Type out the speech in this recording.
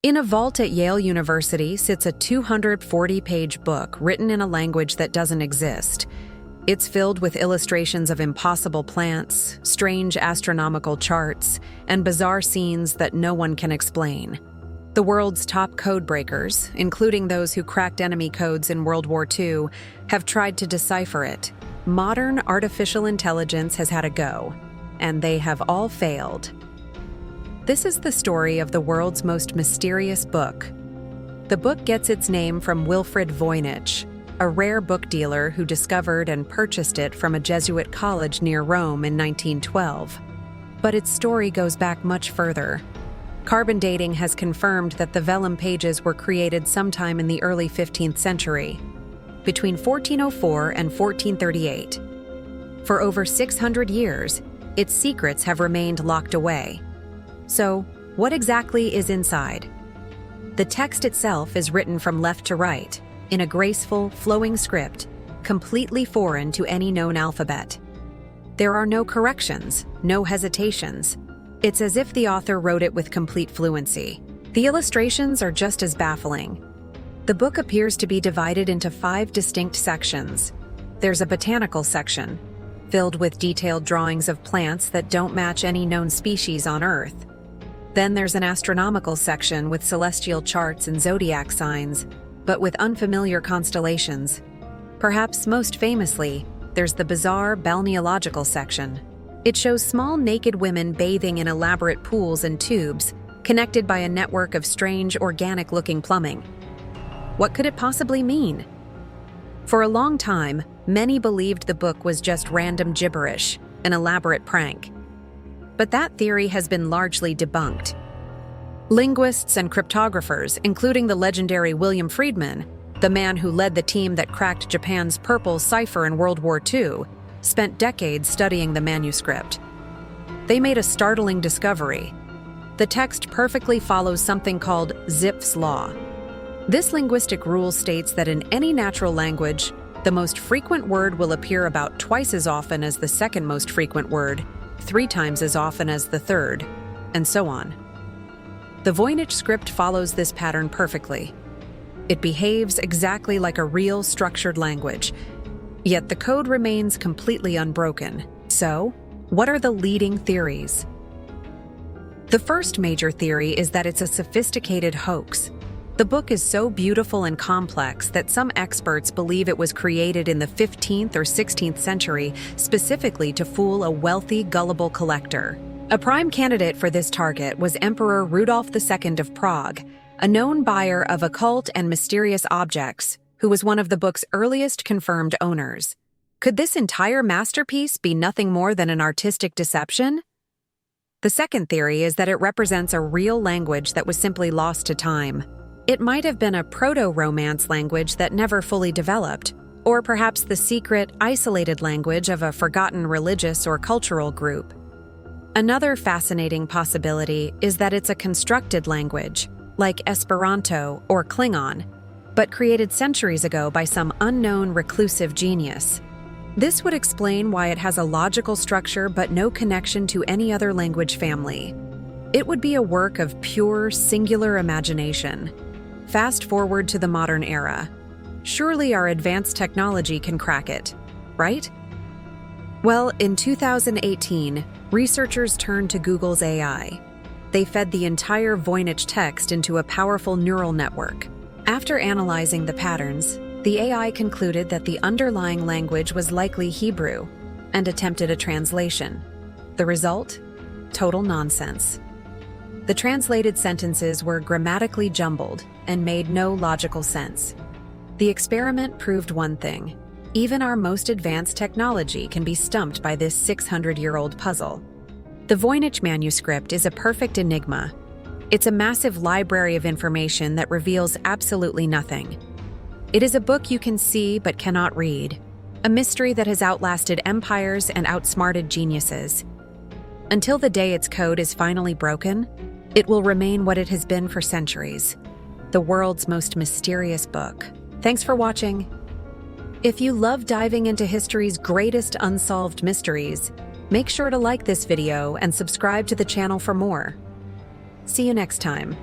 In a vault at Yale University sits a 240-page book written in a language that doesn't exist. It's filled with illustrations of impossible plants, strange astronomical charts, and bizarre scenes that no one can explain. The world's top codebreakers, including those who cracked enemy codes in World War II, have tried to decipher it. Modern artificial intelligence has had a go, and they have all failed. This is the story of the world's most mysterious book. The book gets its name from Wilfrid Voynich, a rare book dealer who discovered and purchased it from a Jesuit college near Rome in 1912. But its story goes back much further. Carbon dating has confirmed that the vellum pages were created sometime in the early 15th century, between 1404 and 1438. For over 600 years, its secrets have remained locked away. So, what exactly is inside? The text itself is written from left to right, in a graceful, flowing script, completely foreign to any known alphabet. There are no corrections, no hesitations. It's as if the author wrote it with complete fluency. The illustrations are just as baffling. The book appears to be divided into 5 distinct sections. There's a botanical section, filled with detailed drawings of plants that don't match any known species on Earth. Then there's an astronomical section with celestial charts and zodiac signs, but with unfamiliar constellations. Perhaps most famously, there's the bizarre Balneological section. It shows small naked women bathing in elaborate pools and tubes, connected by a network of strange organic-looking plumbing. What could it possibly mean? For a long time, many believed the book was just random gibberish, an elaborate prank. But that theory has been largely debunked. Linguists and cryptographers, including the legendary William Friedman, the man who led the team that cracked Japan's purple cipher in World War II, spent decades studying the manuscript. They made a startling discovery. The text perfectly follows something called Zipf's law. This linguistic rule states that in any natural language, the most frequent word will appear about twice as often as the second most frequent word, 3 times as often as the third, and so on. The Voynich script follows this pattern perfectly. It behaves exactly like a real structured language, yet the code remains completely unbroken. So, what are the leading theories? The first major theory is that it's a sophisticated hoax. The book is so beautiful and complex that some experts believe it was created in the 15th or 16th century specifically to fool a wealthy, gullible collector. A prime candidate for this target was Emperor Rudolf II of Prague, a known buyer of occult and mysterious objects, who was one of the book's earliest confirmed owners. Could this entire masterpiece be nothing more than an artistic deception? The second theory is that it represents a real language that was simply lost to time. It might have been a Proto-Romance language that never fully developed, or perhaps the secret, isolated language of a forgotten religious or cultural group. Another fascinating possibility is that it's a constructed language, like Esperanto or Klingon, but created centuries ago by some unknown reclusive genius. This would explain why it has a logical structure but no connection to any other language family. It would be a work of pure, singular imagination. Fast forward to the modern era. Surely our advanced technology can crack it, right? Well, in 2018, researchers turned to Google's AI. They fed the entire Voynich text into a powerful neural network. After analyzing the patterns, the AI concluded that the underlying language was likely Hebrew and attempted a translation. The result? Total nonsense. The translated sentences were grammatically jumbled and made no logical sense. The experiment proved one thing: even our most advanced technology can be stumped by this 600-year-old puzzle. The Voynich Manuscript is a perfect enigma. It's a massive library of information that reveals absolutely nothing. It is a book you can see but cannot read, a mystery that has outlasted empires and outsmarted geniuses. Until the day its code is finally broken, it will remain what it has been for centuries: the world's most mysterious book. Thanks for watching. If you love diving into history's greatest unsolved mysteries, make sure to like this video and subscribe to the channel for more. See you next time.